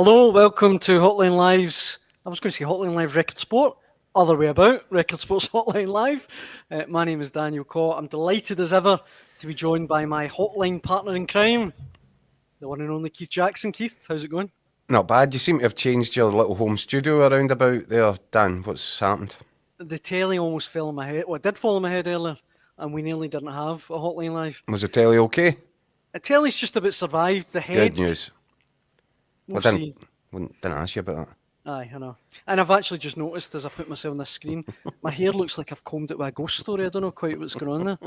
Hello, welcome to Hotline Live's, I was going to say Hotline Live Record Sport, other way about, Record Sports Hotline Live. My name is Daniel Caw. I'm delighted as ever to be joined by my hotline partner in crime, the one and only Keith Jackson. Keith, how's it going? Not bad. You seem to have changed your little home studio around about there, Dan. What's happened? The telly almost fell on my head. Well, it did fall on my head earlier, and we nearly didn't have a Hotline Live. Was the telly okay? The telly's just about survived. The head. Good news. We'll I see. didn't ask you about that. Aye, I know. And I've actually just noticed as I put myself on the screen, my hair looks like I've combed it with a ghost story. I don't know quite what's going on there.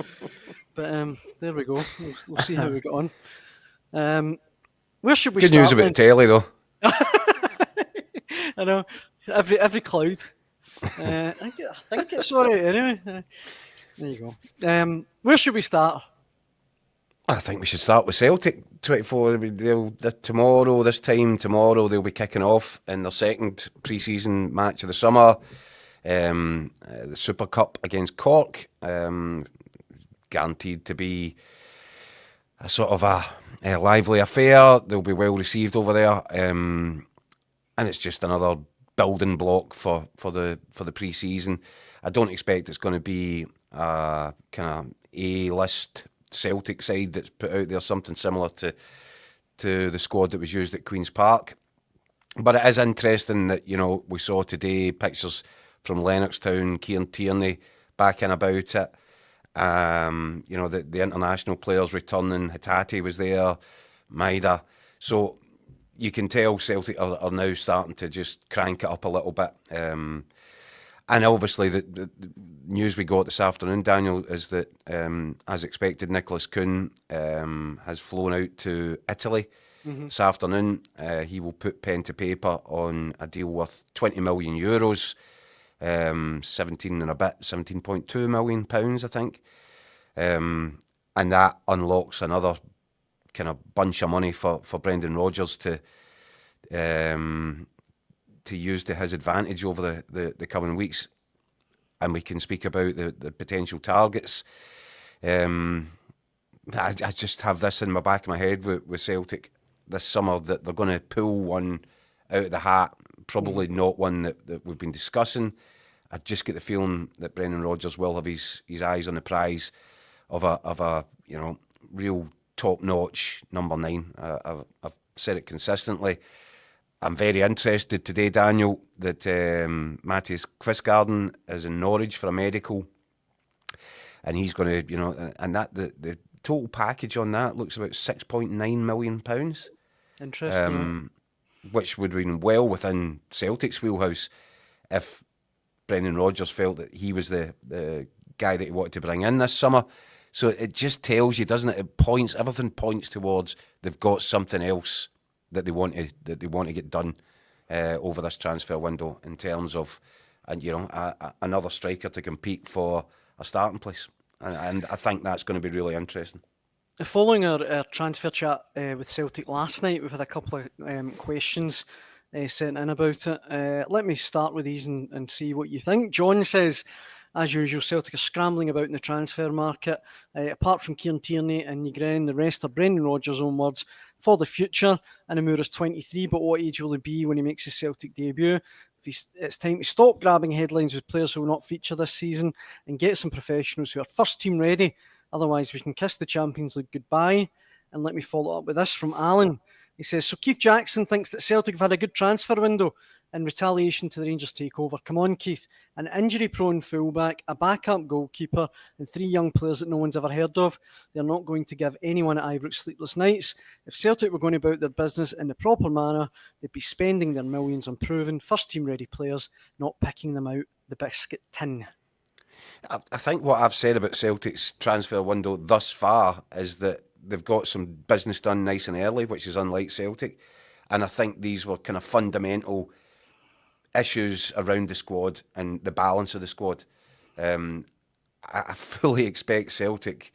But there we go. We'll see how we get on. Where should we Good start? news about the telly, though. I know. Every cloud. I think it's all right anyway. There you go. Where should we start? I think we should start with Celtic. 24. Tomorrow, this time tomorrow, they'll be kicking off in their second pre-season match of the summer. The Super Cup against Cork. Guaranteed to be a sort of a lively affair. They'll be well received over there. And it's just another building block for the pre-season. I don't expect it's going to be a kind of A-list Celtic side that's put out there, something similar to the squad that was used at Queen's Park. But it is interesting that, we saw today pictures from Lennoxtown, Kieran Tierney back in about it. The international players returning. Hatate was there, Maida. So you can tell Celtic are now starting to just crank it up a little bit. And obviously the news we got this afternoon, Daniel, is that, as expected, Nicholas Kuhn has flown out to Italy this afternoon. He will put pen to paper on a deal worth €20 million, 17.2 million pounds, I think. And that unlocks another kind of bunch of money for Brendan Rodgers to use to his advantage over the coming weeks. And we can speak about the potential targets. I just have this in the back of my head with Celtic this summer, that they're going to pull one out of the hat, probably not one that we've been discussing. I just get the feeling that Brendan Rodgers will have his eyes on the prize of a real top-notch number 9. I've said it consistently. I'm very interested today, Daniel, that Matthias Quistgaarden is in Norwich for a medical, and he's going to, and that the total package on that looks about £6.9 million. Interesting. Which would have been well within Celtic's wheelhouse if Brendan Rodgers felt that he was the guy that he wanted to bring in this summer. So it just tells you, doesn't it? Everything points towards they've got something else that they want to get done over this transfer window in terms of, another striker to compete for a starting place, and I think that's going to be really interesting. Following our transfer chat with Celtic last night, we've had a couple of questions sent in about it. Let me start with these and see what you think. John says, as usual, Celtic are scrambling about in the transfer market. Apart from Kieran Tierney and Nygren, the rest are Brendan Rodgers' own words for the future. Inamura's 23, but what age will he be when he makes his Celtic debut? It's time to stop grabbing headlines with players who will not feature this season and get some professionals who are first team ready. Otherwise, we can kiss the Champions League goodbye. And let me follow up with this from Alan. He says, so Keith Jackson thinks that Celtic have had a good transfer window in retaliation to the Rangers takeover. Come on, Keith. An injury-prone fullback, a backup goalkeeper, and 3 young players that no one's ever heard of. They're not going to give anyone at Ibrox sleepless nights. If Celtic were going about their business in the proper manner, they'd be spending their millions on proven first-team ready players, not picking them out the biscuit tin. I think what I've said about Celtic's transfer window thus far is that they've got some business done nice and early, which is unlike Celtic. And I think these were kind of fundamental issues around the squad and the balance of the squad. I fully expect Celtic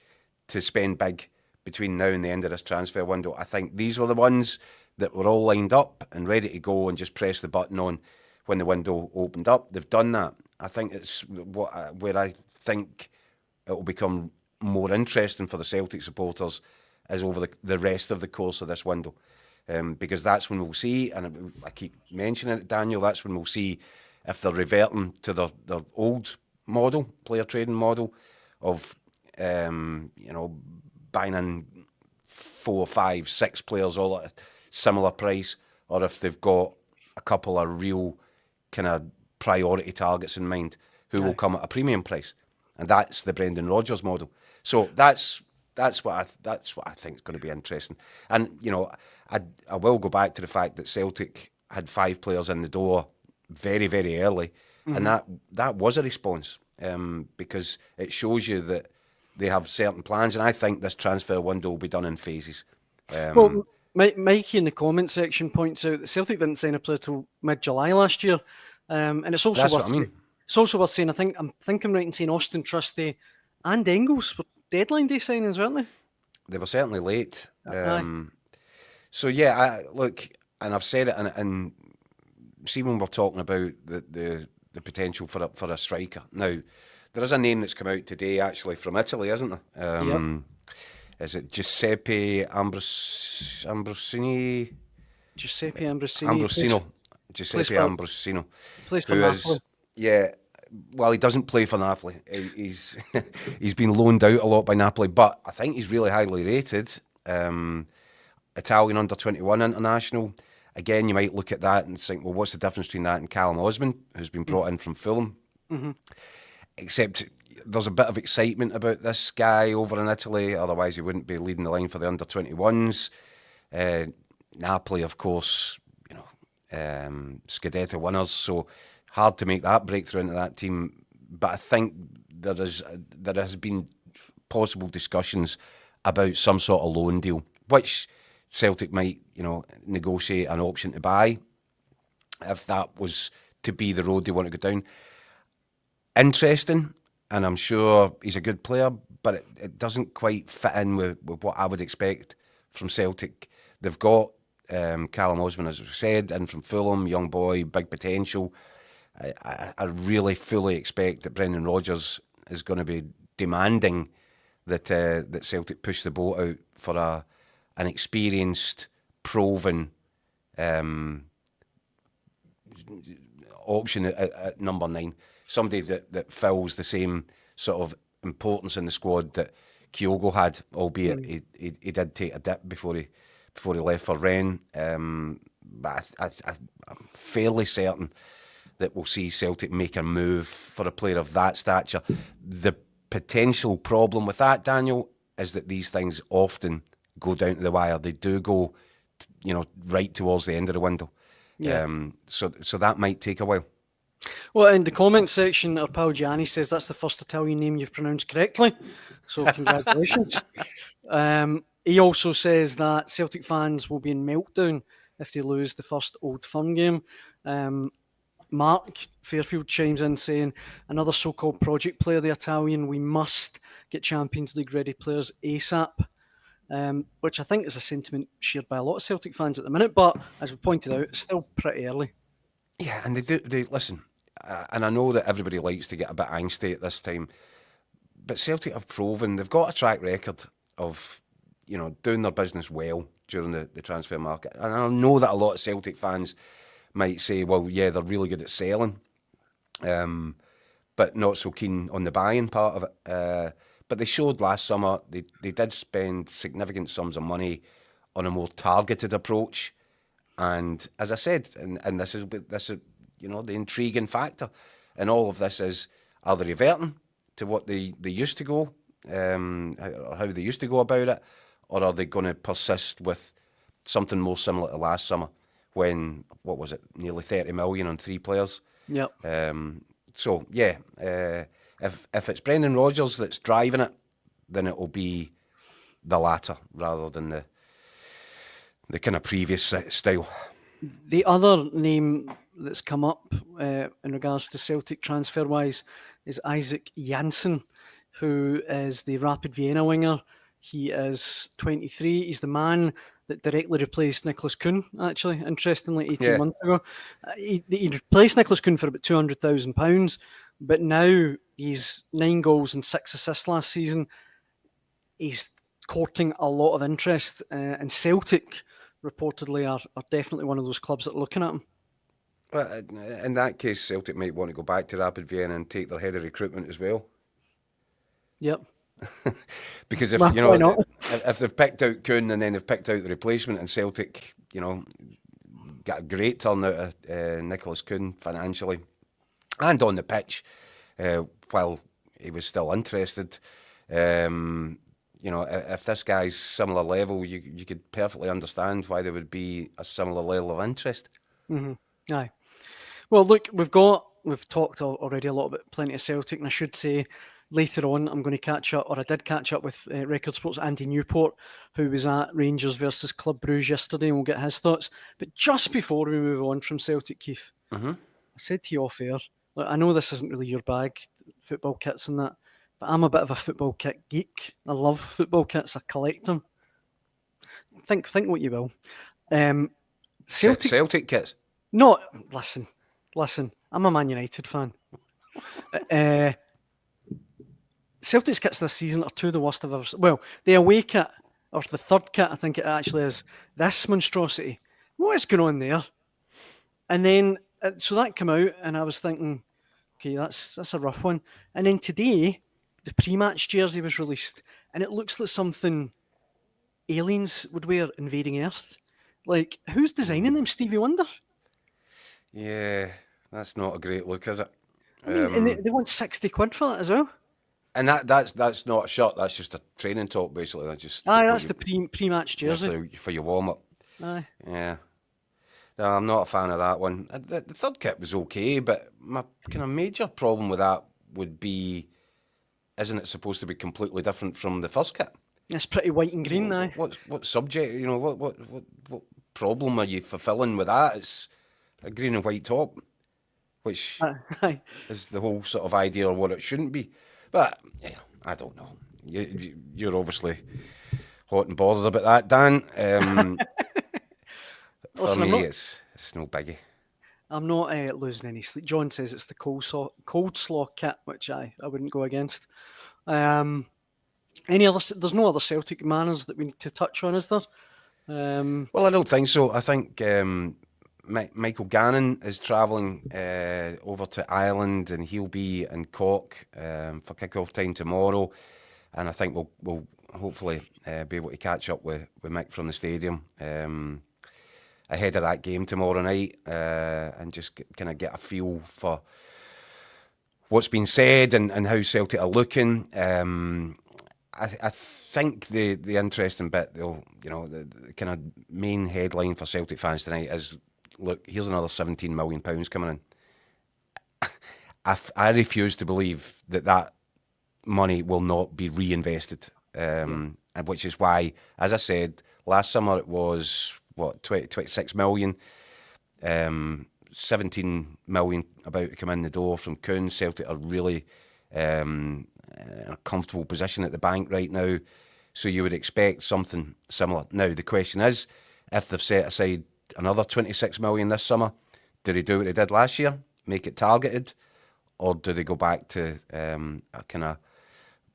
to spend big between now and the end of this transfer window. I think these were the ones that were all lined up and ready to go and just press the button on when the window opened up. They've done that. I think it's where I think it will become more interesting for the Celtic supporters is over the rest of the course of this window. because that's when we'll see, and I keep mentioning it, Daniel, that's when we'll see if they're reverting to their old model, player trading model of, buying in 4, 5, 6 players all at a similar price, or if they've got a couple of real kind of priority targets in mind who will come at a premium price, and that's the Brendan Rodgers model. So that's what I think is going to be interesting. And I will go back to the fact that Celtic had 5 players in the door very, very early, and that was a response, because it shows you that they have certain plans, and I think this transfer window will be done in phases. Well, Mikey in the comment section points out that Celtic didn't sign a player till mid-July last year, and it's also That's worth what I mean. It's also worth saying. I'm thinking right in saying Austin Trusty and Engels were deadline day signings, weren't they? They were certainly late. Aye. So yeah, look, and I've said it, and see when we're talking about the potential for a striker. Now, there is a name that's come out today actually from Italy, isn't there? Yep. Is it Giuseppe Ambrosini? Giuseppe Ambrosini. Ambrosino. Giuseppe for- Ambrosino. Plays for Who Napoli. is, yeah, well, he doesn't play for Napoli. He's he's been loaned out a lot by Napoli, but I think he's really highly rated. Italian under-21 international. Again, you might look at that and think, well, what's the difference between that and Callum Osman, who's been brought in from Fulham? Except there's a bit of excitement about this guy over in Italy, otherwise he wouldn't be leading the line for the under-21s. Napoli, of course, Scudetto winners, so hard to make that breakthrough into that team. But I think there has been possible discussions about some sort of loan deal, which Celtic might, negotiate an option to buy if that was to be the road they want to go down. Interesting, and I'm sure he's a good player, but it doesn't quite fit in with what I would expect from Celtic. They've got Callum Osman, as we said, in from Fulham, young boy, big potential. I really fully expect that Brendan Rodgers is going to be demanding that Celtic push the boat out for an experienced, proven option at number 9. Somebody that fills the same sort of importance in the squad that Kyogo had, albeit he did take a dip before he left for Rennes. But I'm fairly certain that we'll see Celtic make a move for a player of that stature. The potential problem with that, Daniel, is that these things often go down to the wire. They do go, right towards the end of the window. Yeah. So that might take a while. Well, in the comment section, our pal Gianni says that's the first Italian name you've pronounced correctly. So congratulations. He also says that Celtic fans will be in meltdown if they lose the first Old Firm game. Mark Fairfield chimes in saying, another so-called project player, the Italian, we must get Champions League ready players ASAP. Which I think is a sentiment shared by a lot of Celtic fans at the minute, but as we pointed out, it's still pretty early. Yeah, and they listen, and I know that everybody likes to get a bit angsty at this time, but Celtic have proven they've got a track record of, doing their business well during the transfer market. And I know that a lot of Celtic fans might say, well, yeah, they're really good at selling, but not so keen on the buying part of it. But they showed last summer they did spend significant sums of money on a more targeted approach. And as I said, and this is the intriguing factor in all of this is, are they reverting to what they used to go, or how they used to go about it, or are they going to persist with something more similar to last summer when, what was it, nearly 30 million on 3 players? Yep. So yeah, if it's Brendan Rodgers that's driving it, then it will be the latter rather than the kind of previous style. The other name that's come up in regards to Celtic transfer-wise is Isaac Janssen, who is the Rapid Vienna winger. He is 23. He's the man that directly replaced Nicholas Kuhn, actually, interestingly, 18 months ago. He replaced Nicholas Kuhn for about £200,000, but now he's 9 goals and 6 assists last season. He's courting a lot of interest, and Celtic reportedly are definitely one of those clubs that are looking at him. Well, in that case, Celtic might want to go back to Rapid Vienna and take their head of recruitment as well. Yep. Because if Why not? if they've picked out Kuhn and then they've picked out the replacement, and Celtic, got a great turn out of Nicholas Kuhn financially and on the pitch, while he was still interested. If this guy's similar level, you could perfectly understand why there would be a similar level of interest. Mm-hmm. Aye. Well, look, we've talked already a lot about plenty of Celtic, and I should say later on I'm going to catch up, or I did catch up with Record Sports' Andy Newport, who was at Rangers versus Club Brugge yesterday, and we'll get his thoughts. But just before we move on from Celtic, Keith, I said to you off air, look, I know this isn't really your bag, football kits and that, but I'm a bit of a football kit geek. I love football kits. I collect them. Think what you will. Celtic kits? No, listen. I'm a Man United fan. Celtic's kits this season are two of the worst I've ever seen. Well, the away kit, or the third kit, I think it actually is, this monstrosity. What is going on there? And then, so that came out, and I was thinking, okay, that's a rough one. And then today, the pre-match jersey was released, and it looks like something aliens would wear invading Earth. Like, who's designing them? Stevie Wonder? Yeah, that's not a great look, is it? I mean, and they want 60 quid for that as well. And that's not a shirt. That's just a training top, basically. That's the pre-match jersey for your warm up. Aye. Yeah. No, I'm not a fan of that one. The third kit was okay, but my kind of major problem with that would be, isn't it supposed to be completely different from the first kit? It's pretty white and green now. What subject? What problem are you fulfilling with that? It's a green and white top, which is the whole sort of idea of what it shouldn't be. But yeah, I don't know. You're obviously hot and bothered about that, Dan. For me, it's no biggie. I'm not losing any sleep. John says it's the cold slaw kit, which I wouldn't go against. There's no other Celtic manners that we need to touch on, is there? Well, I don't think so. I think Michael Gannon is travelling over to Ireland, and he'll be in Cork for kick-off time tomorrow. And I think we'll hopefully be able to catch up with Mick from the stadium ahead of that game tomorrow night, and just kind of get a feel for what's been said and how Celtic are looking. I think the interesting bit, though, the kind of main headline for Celtic fans tonight is, look, here's another £17 million coming in. I refuse to believe that money will not be reinvested, which is why, as I said, last summer it was, 26 million, 17 million about to come in the door from Kuhn. Celtic are really in a comfortable position at the bank right now, so you would expect something similar. Now, the question is, if they've set aside another 26 million this summer, do they do what they did last year, make it targeted, or do they go back to a kind of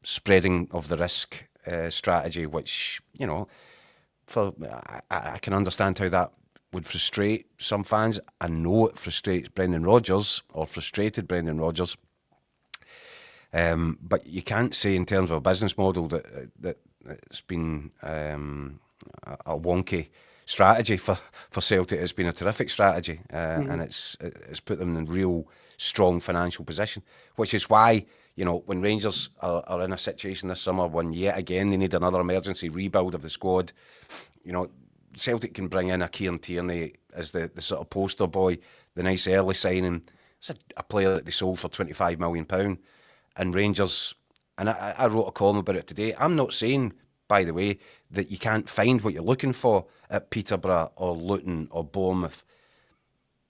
spreading of the risk strategy, which, I can understand how that would frustrate some fans. I know it frustrates Brendan Rodgers, or frustrated Brendan Rodgers. But you can't say in terms of a business model that it's been a wonky strategy for Celtic. It's been a terrific strategy, and it's put them in a real strong financial position, which is why, when Rangers are in a situation this summer when yet again they need another emergency rebuild of the squad, Celtic can bring in a Kieran Tierney as the sort of poster boy, the nice early signing. It's a player that they sold for £25 million. And Rangers, and I wrote a column about it today, I'm not saying, by the way, that you can't find what you're looking for at Peterborough or Luton or Bournemouth,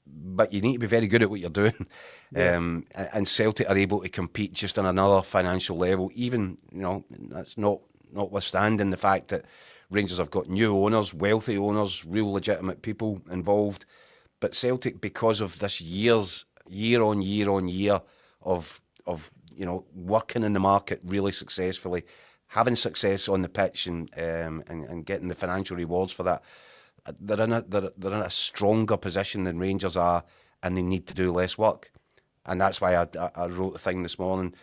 but you need to be very good at what you're doing. Yeah. And Celtic are able to compete just on another financial level, even, that's notwithstanding the fact that Rangers have got new owners, wealthy owners, real legitimate people involved. But Celtic, because of this year on year of working in the market really successfully, having success on the pitch and getting the financial rewards for that, they're in a stronger position than Rangers are, and they need to do less work. And that's why I wrote a thing this morning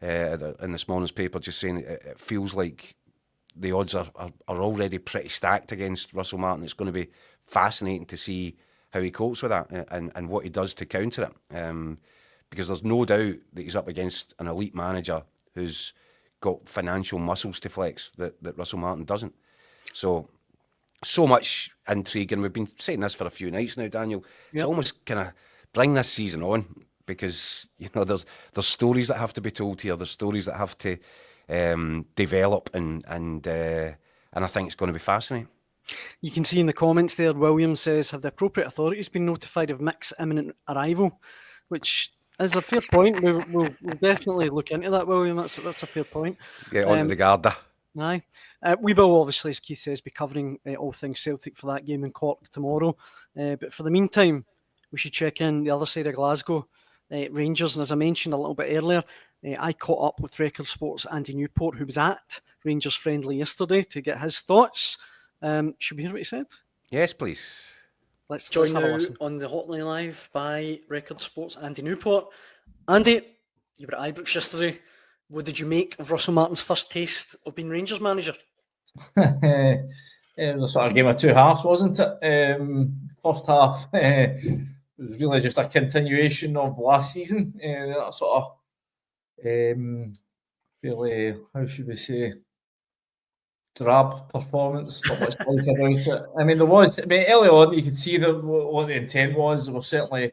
in this morning's paper, just saying it feels like the odds are already pretty stacked against Russell Martin. It's going to be fascinating to see how he copes with that and what he does to counter it. Because there's no doubt that he's up against an elite manager who's got financial muscles to flex that Russell Martin doesn't. So much intrigue, and we've been saying this for a few nights now, Daniel. It's almost kind of bring this season on, because there's stories that have to be told here. There's stories that have to develop, and I think it's going to be fascinating. You can see in the comments there, William says, have the appropriate authorities been notified of Mick's imminent arrival? Which is a fair point. We'll definitely look into that, William. That's a fair point. Get on to the Garda. Aye. We will obviously, as Keith says, be covering all things Celtic for that game in Cork tomorrow. But for the meantime, we should check in the other side of Glasgow. Rangers, and as I mentioned a little bit earlier, I caught up with Record Sports' Andy Newport, who was at Rangers friendly yesterday, to get his thoughts. Should we hear what he said? Yes, please. Let's join now on the Hotline Live by Record Sports' Andy Newport. Andy, you were at Ibrox yesterday. What did you make of Russell Martin's first taste of being Rangers manager? It was a sort of game of two halves, wasn't it? First half was really just a continuation of last season. That sort of really, how should we say, drab performance. Not much like about it. I mean, early on you could see what the intent was. There was certainly,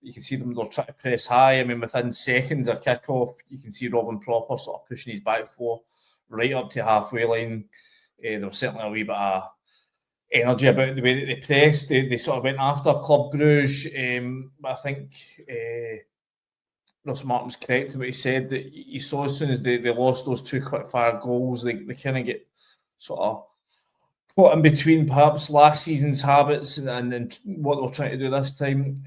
you can see them, they're trying to press high. I mean, within seconds of kick-off, you can see Robin Proper sort of pushing his back four right up to halfway line. There was certainly a wee bit of energy about the way that they pressed. They sort of went after Club Brugge. I think Russell Martin was correct in what he said, that you saw as soon as they lost those two quick-fire goals, they kind of get sort of put in between perhaps last season's habits and what they were trying to do this time.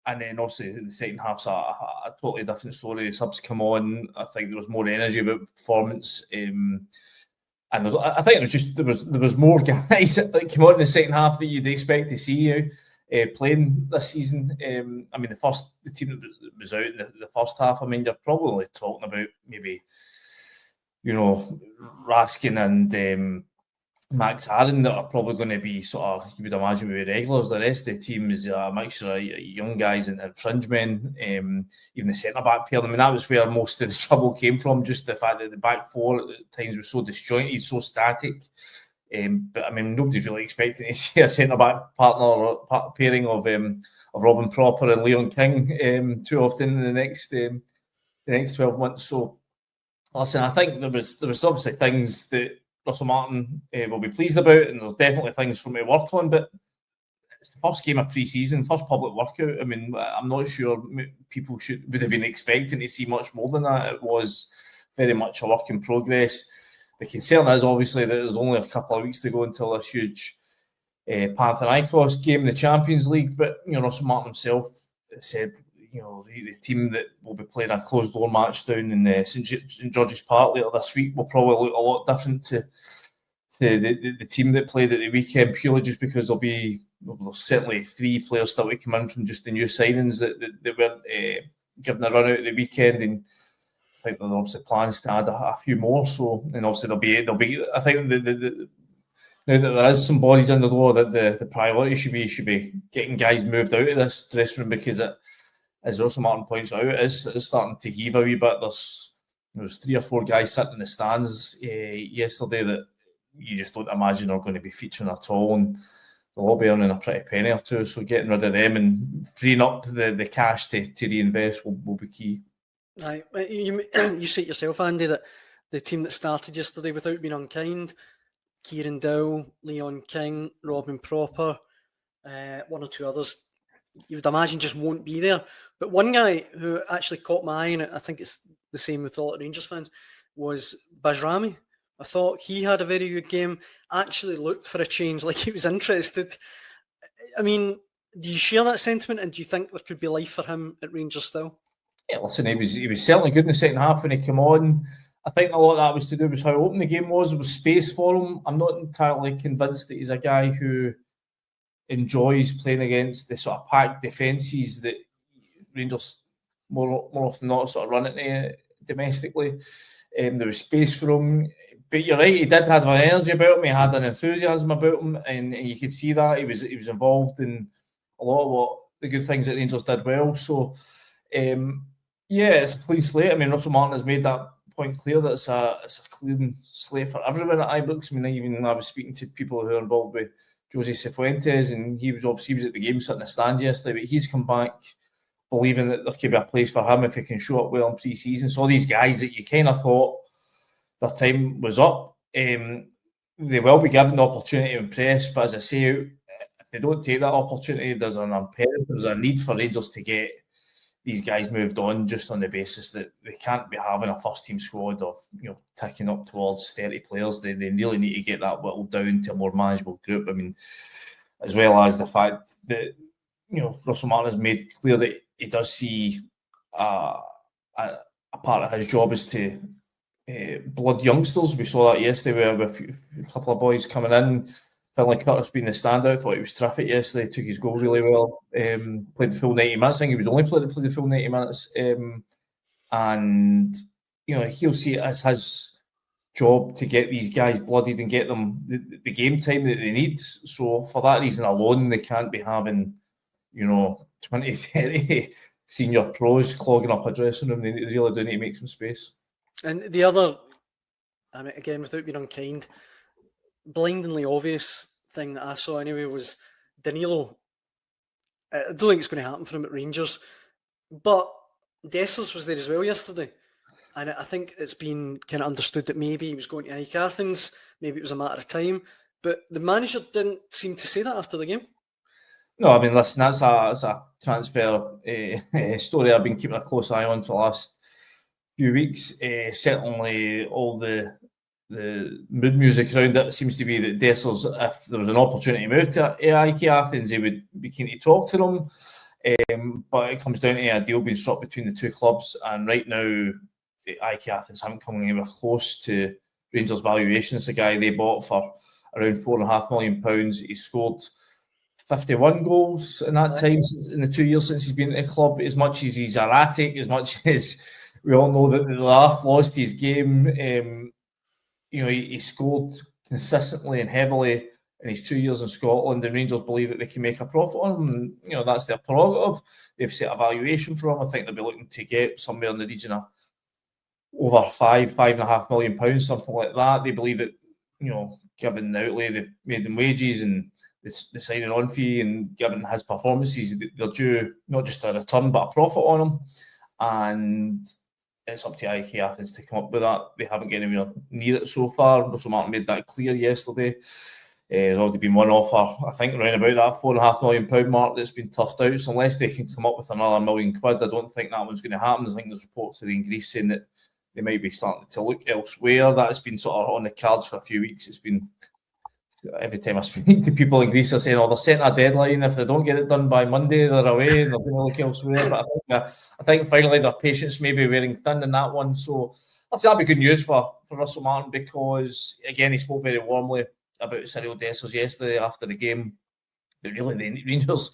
And then obviously the second half's a totally different story. The subs come on. I think there was more energy about the performance. And I think it was just there was more guys that came on in the second half that you'd expect to see playing this season. I mean, the team that was out in the first half, I mean, you're probably talking about maybe, Raskin and Max Aaron that are probably going to be sort of, you would imagine, would be regulars. The rest of the team is a mixture of young guys and fringe men. Even the centre-back pair. I mean, that was where most of the trouble came from, just the fact that the back four at times was so disjointed, so static. But I mean, nobody's really expecting to see a centre-back partner or pairing of Robin Proper and Leon King too often in the next 12 months. So, listen, I think there was obviously things that Russell Martin will be pleased about, and there's definitely things for me to work on, but it's the first game of pre-season, first public workout. I mean, I'm not sure people would have been expecting to see much more than that. It was very much a work in progress. The concern is obviously that there's only a couple of weeks to go until this huge Panathinaikos game in the Champions League, but Russell Martin himself said, the team that will be playing a closed-door match down in St George's Park later this week will probably look a lot different to the team that played at the weekend, purely just because there's certainly three players still to come in from just the new signings that weren't given a run out at the weekend, and I think there's obviously plans to add a few more. So, and obviously there'll be. I think now that there is some bodies in the door, that the priority should be getting guys moved out of this dressing room, because as Russell Martin points out, it's starting to heave a wee bit. There's 3 or 4 guys sitting in the stands yesterday that you just don't imagine are going to be featuring at all, and they'll all be earning a pretty penny or two. So getting rid of them and freeing up the cash to reinvest will be key. Aye, you say it yourself, Andy, that the team that started yesterday, without being unkind, Kieran Dow, Leon King, Robin Proper, 1 or 2 others, you would imagine just won't be there. But one guy who actually caught my eye, and I think it's the same with a lot of Rangers fans, was Bajrami. I thought he had a very good game, actually looked for a change, like he was interested. I mean, do you share that sentiment, and do you think there could be life for him at Rangers still? Yeah, listen, he was certainly good in the second half when he came on. I think a lot of that was to do with how open the game was. There was space for him. I'm not entirely convinced that he's a guy who enjoys playing against the sort of packed defences that Rangers more often not sort of run it domestically. There was space for him. But you're right, he did have an energy about him, he had an enthusiasm about him, and you could see that he was involved in a lot of the good things that Rangers did well. So, it's a clean slate. I mean, Russell Martin has made that point clear that it's a clean slate for everyone at Ibrox. I mean, even I was speaking to people who are involved with Jose Cifuentes, and he was at the game sitting in the stand yesterday, but he's come back believing that there could be a place for him if he can show up well in pre-season. So all these guys that you kind of thought their time was up, they will be given the opportunity to impress, but as I say, if they don't take that opportunity, there's a need for Rangers to get these guys moved on just on the basis that they can't be having a first team squad of ticking up towards 30 players. They really need to get that whittled down to a more manageable group. I mean, as well as the fact that Russell Martin has made clear that he does see a part of his job is to blood youngsters. We saw that yesterday with a couple of boys coming in. Finlay Curtis being the standout. Thought he was terrific yesterday. Took his goal really well. Played the full 90 minutes. I think he was only played the full 90 minutes. And he'll see it as his job to get these guys bloodied and get them the game time that they need. So for that reason alone, they can't be having 20, 30 senior pros clogging up a dressing room. They really do need to make some space. And the other, I mean, again, without being unkind, blindingly obvious thing that I saw anyway was Danilo. I don't think it's going to happen for him at Rangers, but Dessers was there as well yesterday, and I think it's been kind of understood that maybe he was going to Ike Athens, maybe it was a matter of time, but the manager didn't seem to say that after the game. No, I mean, listen, that's a transfer story I've been keeping a close eye on for the last few weeks. Certainly all the mood music around it seems to be that Dessers, if there was an opportunity to move to AIK Athens, he would be keen to talk to them. But it comes down to a deal being struck between the two clubs, and right now AIK Athens haven't come anywhere close to Rangers' valuation. It's a guy they bought for around £4.5 million. He scored 51 goals in that time, in the 2 years since he's been at the club. As much as he's erratic, as much as we all know that there are flaws to his game, he scored consistently and heavily in his 2 years in Scotland, and Rangers believe that they can make a profit on him. And, that's their prerogative. They've set a valuation for him. I think they'll be looking to get somewhere in the region of over £5.5 million, something like that. They believe that, given the outlay they've made in wages and the signing on fee, and given his performances, they're due not just a return but a profit on him. And it's up to AIK Athens to come up with that. They haven't got anywhere near it so far. Russell Martin made that clear yesterday. There's already been one offer, I think, around about that £4.5 million mark that's been toughed out. So unless they can come up with another £1 million, I don't think that one's going to happen. I think there's reports today in Greece saying that they might be starting to look elsewhere. That's been sort of on the cards for a few weeks. It's been, every time I speak to people in Greece, they're saying, they're setting a deadline. If they don't get it done by Monday, they're away and they're going to look elsewhere. But I think finally their patience may be wearing thin in that one. So that'll be good news for Russell Martin, because, again, he spoke very warmly about Cyril Dessers yesterday after the game. But really, the Rangers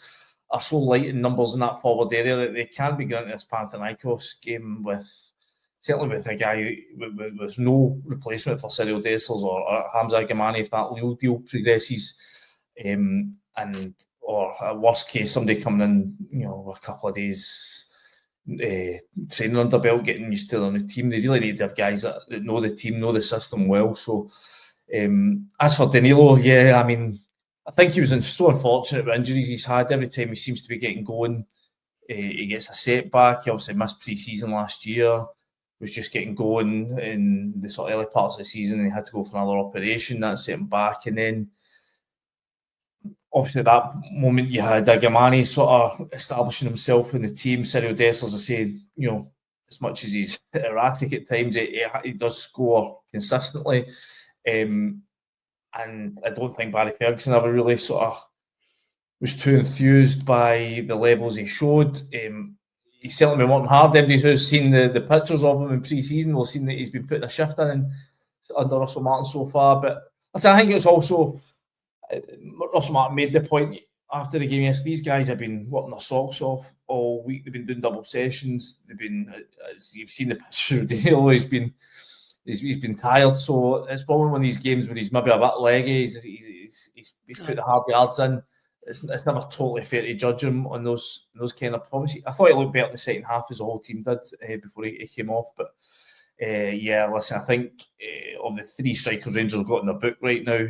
are so light in numbers in that forward area that they can't be going into this Panathinaikos game certainly with a guy with no replacement for Cyril Dessers or Hamza Gamani if that Lille deal progresses, or a worst case, somebody coming in, a couple of days training under belt, getting used to the new team. They really need to have guys that know the team, know the system well. So as for Danilo, I mean, I think he was so unfortunate with injuries he's had. Every time he seems to be getting going, he gets a setback. He obviously missed pre-season last year. Was just getting going in the sort of early parts of the season, and he had to go for another operation that set him back. And then, obviously, at that moment you had Gamani sort of establishing himself in the team. Cyril Dessers, I say, as much as he's erratic at times, he does score consistently. And I don't think Barry Ferguson ever really sort of was too enthused by the levels he showed. He's certainly been working hard. Everybody who's seen the pictures of him in pre-season will have seen that he's been putting a shift in under Russell Martin so far. But I think it's also Russell Martin made the point. after the game yesterday, these guys have been working their socks off all week. They've been doing double sessions. They've been, as you've seen the picture of Daniel, he's been tired. So it's probably one of these games where he's maybe a bit leggy. He's put the hard yards in. It's never totally fair to judge him on those kind of performances. I thought he looked better in the second half, as the whole team did before he came off. But listen, I think of the three strikers Rangers have got in their book right now,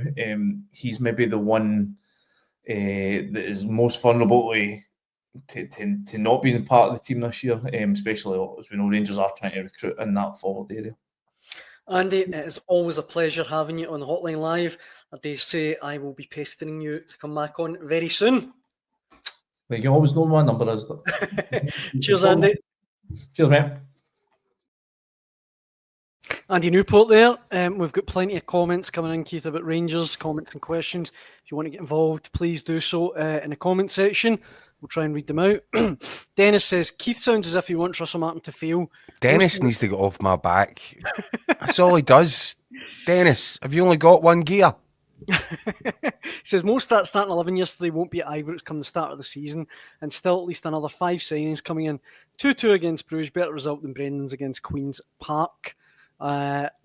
he's maybe the one that is most vulnerable to not being part of the team this year, especially as we know Rangers are trying to recruit in that forward area. Andy, it is always a pleasure having you on the Hotline Live. I dare say I will be pestering you to come back on very soon. Well, you always know my number is. Cheers, Andy. Cheers, mate. Andy Newport there. We've got plenty of comments coming in, Keith, about Rangers, comments and questions. If you want to get involved, please do so in the comment section. We'll try and read them out. Dennis says, Keith sounds as if he wants Russell Martin to fail. Dennis needs to get off my back. That's all he does. Dennis, have you only got one gear? He says, most that starting 11 yesterday won't be at Ibrox come the start of the season, and still at least another 5 signings coming in. 2-2 against Bruges, better result than Brendan's against Queen's Park.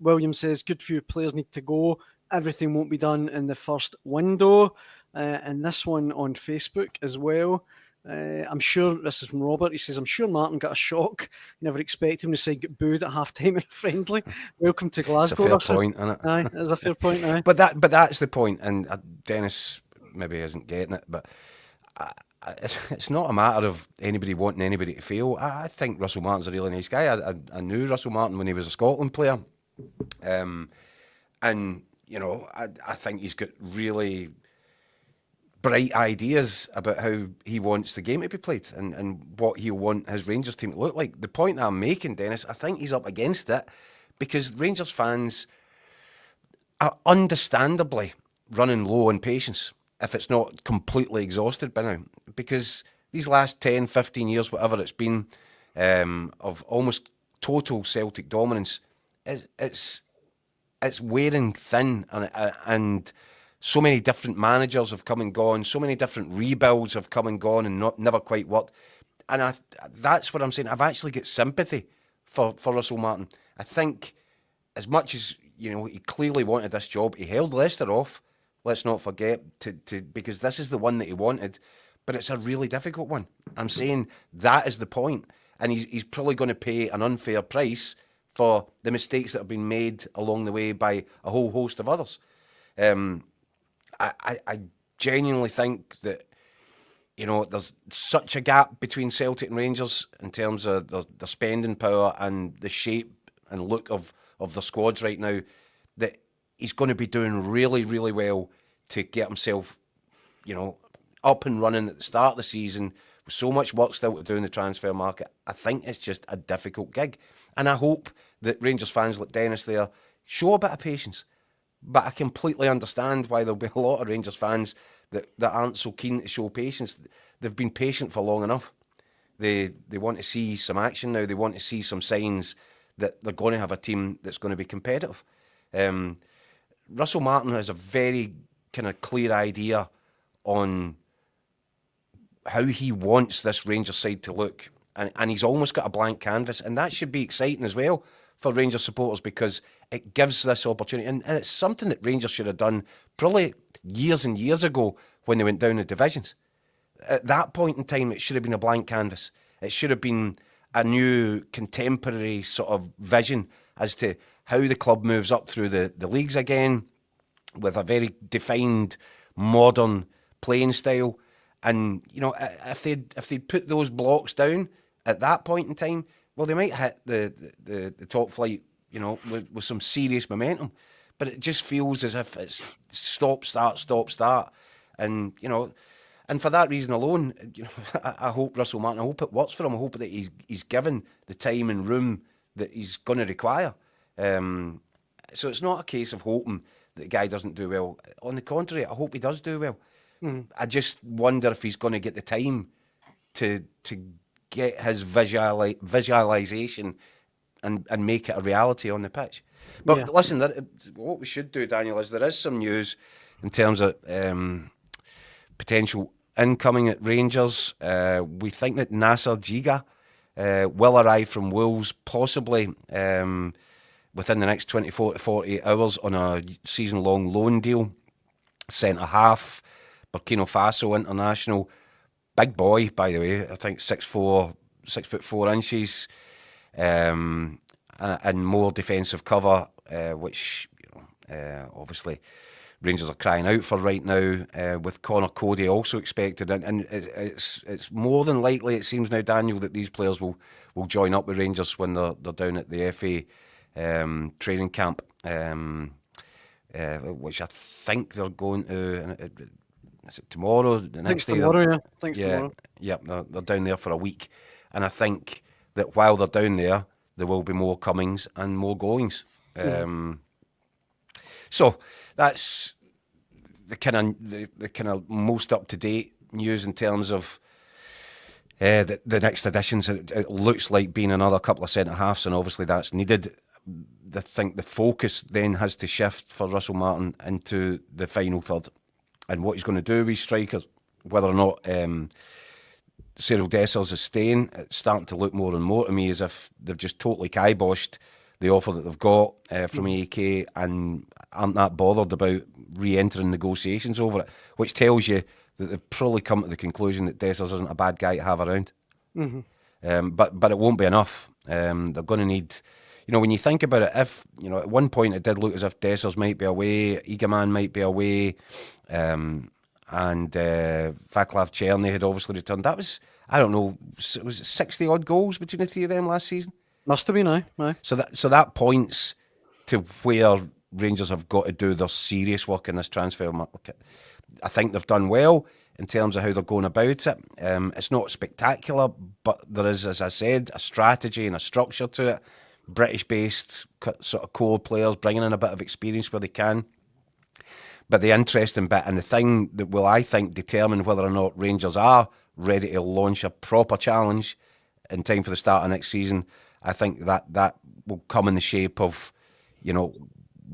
William says, good few players need to go. Everything won't be done in the first window. And this one on Facebook as well. I'm sure, this is from Robert, he says, I'm sure Martin got a shock. Never expected him to say get booed at half-time in a friendly. Welcome to Glasgow. That's a fair point, isn't it? Aye, that's a fair point, aye. But that's the point, and Dennis maybe isn't getting it, but it's not a matter of anybody wanting anybody to fail. I think Russell Martin's a really nice guy. I knew Russell Martin when he was a Scotland player. And, you know, I think he's got really bright ideas about how he wants the game to be played and what he'll want his Rangers team to look like. The point I'm making, Dennis, I think he's up against it because Rangers fans are understandably running low on patience if it's not completely exhausted by now. Because these last 10, 15 years, whatever it's been, of almost total Celtic dominance, it's wearing thin, and so many different managers have come and gone, so many different rebuilds have come and gone and never quite worked. And that's what I'm saying. I've actually got sympathy for Russell Martin. I think as much as, you know, he clearly wanted this job, he held Leicester off, let's not forget, to because this is the one that he wanted, but it's a really difficult one. I'm saying that is the point. And he's probably going to pay an unfair price for the mistakes that have been made along the way by a whole host of others. I genuinely think that, you know, there's such a gap between Celtic and Rangers in terms of the spending power and the shape and look of the squads right now, that he's going to be doing really, really well to get himself, you know, up and running at the start of the season with so much work still to do in the transfer market. I think it's just a difficult gig. And I hope that Rangers fans like Dennis there show a bit of patience. But I completely understand why there'll be a lot of Rangers fans that aren't so keen to show patience. They've been patient for long enough. They want to see some action now. They want to see some signs that they're going to have a team that's going to be competitive. Russell Martin has a very kind of clear idea on how he wants this Rangers side to look. And he's almost got a blank canvas. And that should be exciting as well for Rangers supporters because it gives this opportunity. And it's something that Rangers should have done probably years and years ago when they went down the divisions. At that point in time, it should have been a blank canvas. It should have been a new contemporary sort of vision as to how the club moves up through the leagues again with a very defined modern playing style. And, you know, if they'd put those blocks down at that point in time, well, they might hit the top flight, you know, with some serious momentum. But it just feels as if it's stop, start. And, you know, and for that reason alone, you know, I hope Russell Martin, I hope it works for him. I hope that he's given the time and room that he's going to require. So it's not a case of hoping that the guy doesn't do well. On the contrary, I hope he does do well. I just wonder if he's going to get the time to get his visualisation and make it a reality on the pitch. But listen, what we should do, Daniel, is there is some news in terms of potential incoming at Rangers. We think that Nasser Jiga will arrive from Wolves, possibly within the next 24 to 48 hours on a season-long loan deal. Centre-half, Burkina Faso international. Big boy, by the way. I think 6'4", 6'4", and more defensive cover, which obviously Rangers are crying out for right now, with Connor Cody also expected, and it's more than likely, it seems now, Daniel, that these players will join up with Rangers when they're down at the FA training camp, which I think they're going to. Is it tomorrow? The next day? Tomorrow, yeah. Thanks tomorrow. Yeah, they're down there for a week, and I think that while they're down there, there will be more comings and more goings. So that's the kind of most up to date news in terms of the next additions. It looks like being another couple of centre halves, and obviously that's needed. I think the focus then has to shift for Russell Martin into the final third, and what he's going to do with strikers, whether or not Cyril Dessers is staying. It's starting to look more and more to me as if they've just totally kiboshed the offer that they've got from AEK and aren't that bothered about re-entering negotiations over it, which tells you that they've probably come to the conclusion that Dessers isn't a bad guy to have around. But it won't be enough. They're going to need, when you think about it, if, at one point it did look as if Dessers might be away, Egeman might be away, and Vaclav Černý had obviously returned. That was, I don't know, was it 60 odd goals between the three of them last season? Must have been, aye. So that points to where Rangers have got to do their serious work in this transfer market. I think they've done well in terms of how they're going about it. It's not spectacular, but there is, as I said, a strategy and a structure to it. British-based sort of core players bringing in a bit of experience where they can. But the interesting bit, and the thing that will, I think, determine whether or not Rangers are ready to launch a proper challenge in time for the start of next season, I think that will come in the shape of,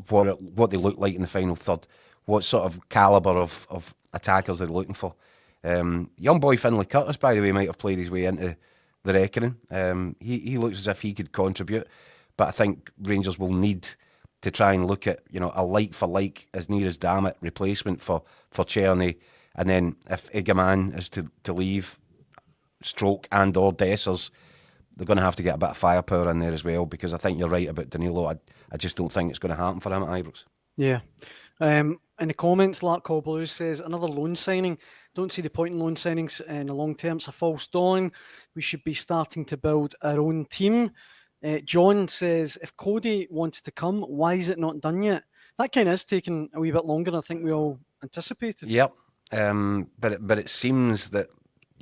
what they look like in the final third, what sort of calibre of attackers they're looking for. Young boy Finlay Curtis, by the way, might have played his way into the reckoning. He looks as if he could contribute, but I think Rangers will need to try and look at, a like for like, as near as damn it, replacement for Černý. And then if Egeman is to leave, stroke and or Dessers, they're going to have to get a bit of firepower in there as well, because I think you're right about Danilo. I just don't think it's going to happen for him at Ibrox. Yeah. In the comments, Lark Call Blues says, another loan signing. Don't see the point in loan signings in the long term. It's a false dawn. We should be starting to build our own team. John says, if Cody wanted to come, why is it not done yet? That kind of is taking a wee bit longer than I think we all anticipated. Yep. But it seems that,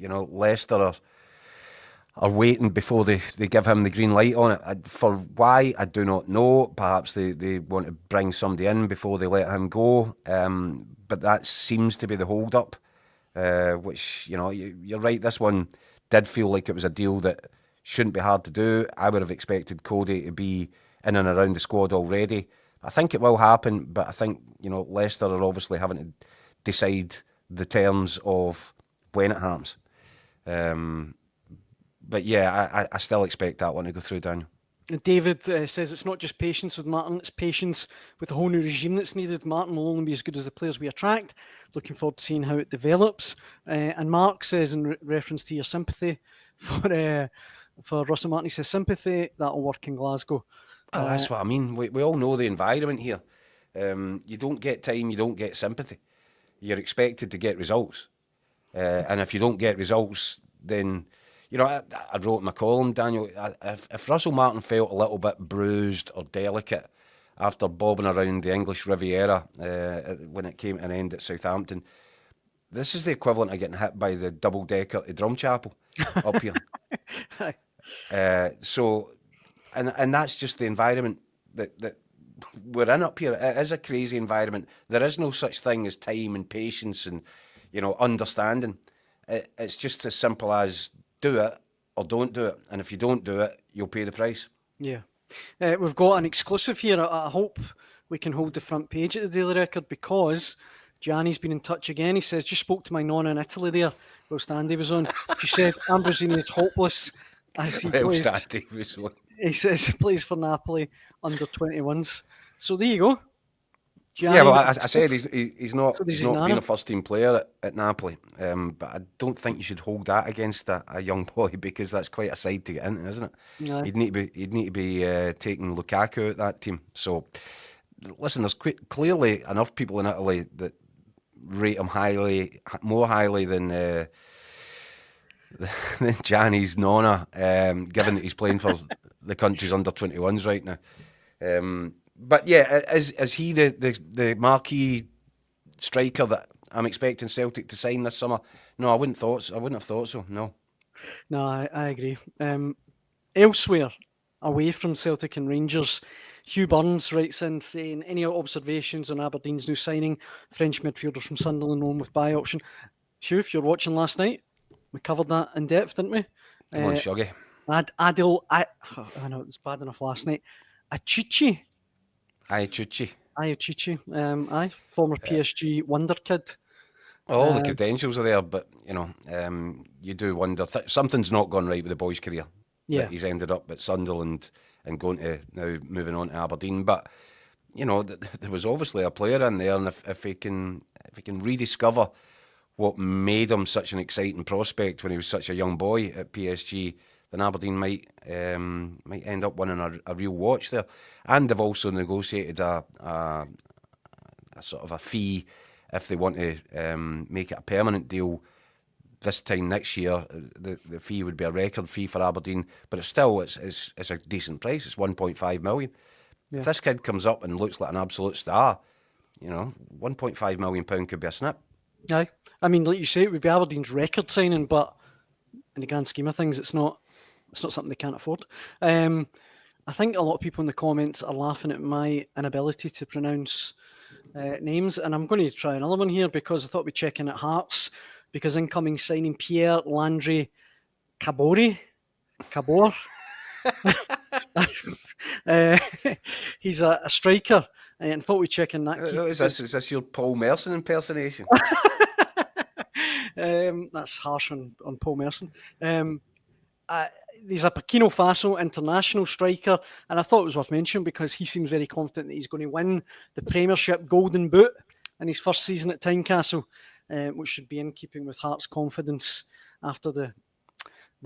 Leicester are waiting before they give him the green light on it. For why, I do not know. Perhaps they want to bring somebody in before they let him go. But that seems to be the hold-up, which, you're right, this one did feel like it was a deal that shouldn't be hard to do. I would have expected Cody to be in and around the squad already. I think it will happen, but I think, Leicester are obviously having to decide the terms of when it happens. But yeah, I still expect that one to go through, Daniel. David says it's not just patience with Martin, it's patience with the whole new regime that's needed. Martin will only be as good as the players we attract. Looking forward to seeing how it develops. And Mark says, in reference to your sympathy for Russell Martin, he says, sympathy, that'll work in Glasgow. Oh, that's what I mean. We all know the environment here. You don't get time, you don't get sympathy. You're expected to get results. And if you don't get results, then... I wrote in my column, Daniel, if Russell Martin felt a little bit bruised or delicate after bobbing around the English Riviera when it came to an end at Southampton, this is the equivalent of getting hit by the double-decker to Drumchapel up here. And that's just the environment that we're in up here. It is a crazy environment. There is no such thing as time and patience and, understanding. It's just as simple as... do it or don't do it. And if you don't do it, you'll pay the price. Yeah. We've got an exclusive here. I hope we can hold the front page at the Daily Record, because Gianni's been in touch again. He says, just spoke to my nonna in Italy there whilst Andy was on. She said Ambrosini is hopeless as he plays. Andy was on. He says he plays for Napoli under 21s. So there you go. Gianni, Yeah, well, I said he's not So this is been Nana. a first team player at Napoli, but I don't think you should hold that against a young boy, because that's quite a side to get into, isn't it? Aye. He'd need to be taking Lukaku out that team. So listen, there's clearly enough people in Italy that rate him more highly than Gianni's nonna, given that he's playing for the country's under 21s right now. But yeah, is he the marquee striker that I'm expecting Celtic to sign this summer? No, I wouldn't have thought so. No. No, I agree. Elsewhere, away from Celtic and Rangers, Hugh Burns writes in saying, any observations on Aberdeen's new signing, French midfielder from Sunderland on with buy option? Hugh, if you're watching last night, we covered that in depth, didn't we? Come on, Shuggy. I know it was bad enough last night. Achichi. Chuchi. Aye, former PSG wonder kid. All the credentials are there, but you do wonder something's not gone right with the boy's career. Yeah, That he's ended up at Sunderland and going to now moving on to Aberdeen. But there was obviously a player in there, and if he can rediscover what made him such an exciting prospect when he was such a young boy at PSG, then Aberdeen might end up winning a real watch there. And they've also negotiated a sort of a fee if they want to make it a permanent deal this time next year. The fee would be a record fee for Aberdeen, but it's a decent price. It's 1.5 million. Yeah. If this kid comes up and looks like an absolute star, 1.5 million pound could be a snip. aye. I mean, like you say, it would be Aberdeen's record signing, but in the grand scheme of things, it's not something they can't afford. I think a lot of people in the comments are laughing at my inability to pronounce names, and I'm going to try another one here because I thought we'd check in at Hearts, because incoming signing Pierre Landry Kabore. He's a striker, and thought we'd check in that. Is this your Paul Merson impersonation? That's harsh on Paul Merson. He's a Burkina Faso international striker, and I thought it was worth mentioning because he seems very confident that he's going to win the Premiership Golden Boot in his first season at Tynecastle, which should be in keeping with Hearts' confidence after the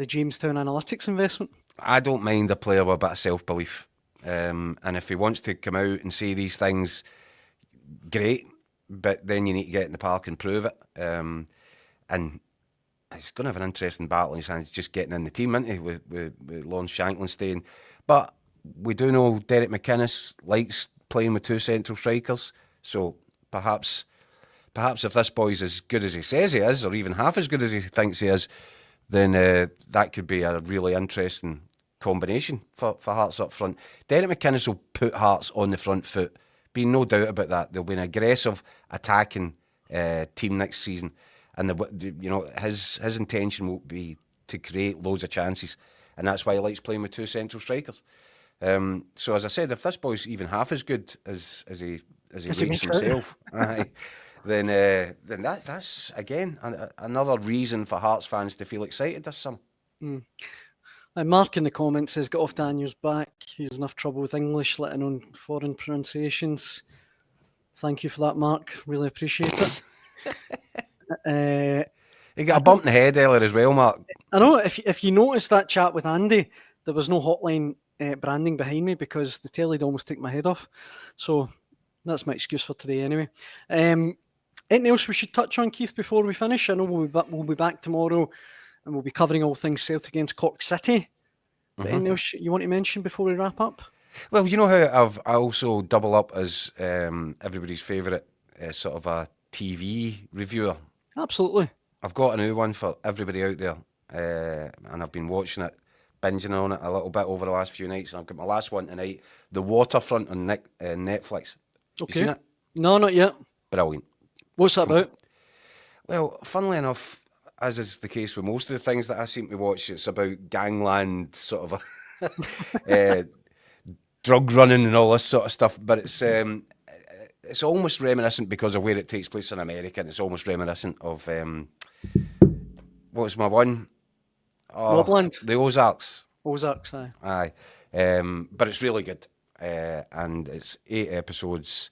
Jamestown Analytics investment. I don't mind a player with a bit of self-belief, and if he wants to come out and say these things, great, but then you need to get in the park and prove it. And he's going to have an interesting battle in his hands just getting in the team, isn't he, with Lawrence Shanklin staying. But we do know Derek McInnes likes playing with two central strikers, so perhaps if this boy's as good as he says he is, or even half as good as he thinks he is, then that could be a really interesting combination for Hearts up front. Derek McInnes will put Hearts on the front foot, be no doubt about that. They'll be an aggressive attacking team next season, and his intention will be to create loads of chances, and that's why he likes playing with two central strikers. So as I said, if this boy's even half as good as he rates himself, then that's again another reason for Hearts fans to feel excited this summer. And Mark in the comments says, "Get off Daniel's back. He has enough trouble with English, let alone foreign pronunciations." Thank you for that, Mark. Really appreciate it. He got a bump in the head earlier as well, Mark. I know. If you noticed that chat with Andy, there was no Hotline branding behind me because the telly'd almost took my head off. So that's my excuse for today anyway. Anything else we should touch on, Keith, before we finish? I know we'll be back tomorrow and we'll be covering all things Celtic against Cork City. But anything else you want to mention before we wrap up? Well, you know how I also double up as everybody's favourite sort of a TV reviewer? Absolutely. I've got a new one for everybody out there, and I've been watching it, binging on it a little bit over the last few nights, and I've got my last one tonight, The Waterfront on Netflix. Okay. You seen it? No, not yet. Brilliant. What's that about? Well, funnily enough, as is the case with most of the things that I seem to watch, it's about gangland sort of drug running and all this sort of stuff. But it's it's almost reminiscent because of where it takes place in America, and it's almost reminiscent of what was my one? Mobland. The Ozarks. Ozarks, aye. Aye. But it's really good. And it's 8 episodes.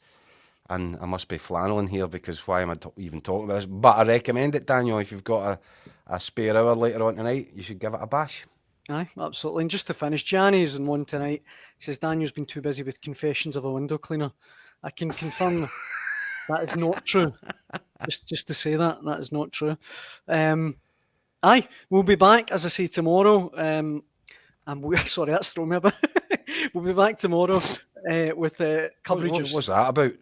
And I must be flanneling here because why am I even talking about this? But I recommend it, Daniel. If you've got a spare hour later on tonight, you should give it a bash. Aye, absolutely. And just to finish, Gianni's in one tonight. He says Daniel's been too busy with Confessions of a Window Cleaner. I can confirm that is not true. Just to say that is not true. Aye, we'll be back, as I say, tomorrow. Sorry, that's thrown me a bit. We'll be back tomorrow with coverage of... What's that about?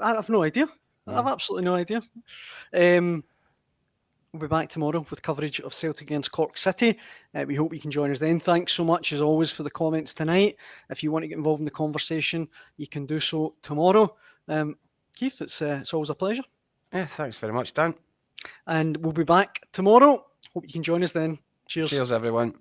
I have no idea. I have absolutely no idea. We'll be back tomorrow with coverage of Celtic against Cork City. We hope you can join us then. Thanks so much, as always, for the comments tonight. If you want to get involved in the conversation, you can do so tomorrow. Keith, it's always a pleasure. Yeah, thanks very much, Dan. And we'll be back tomorrow. Hope you can join us then. Cheers. Cheers, everyone.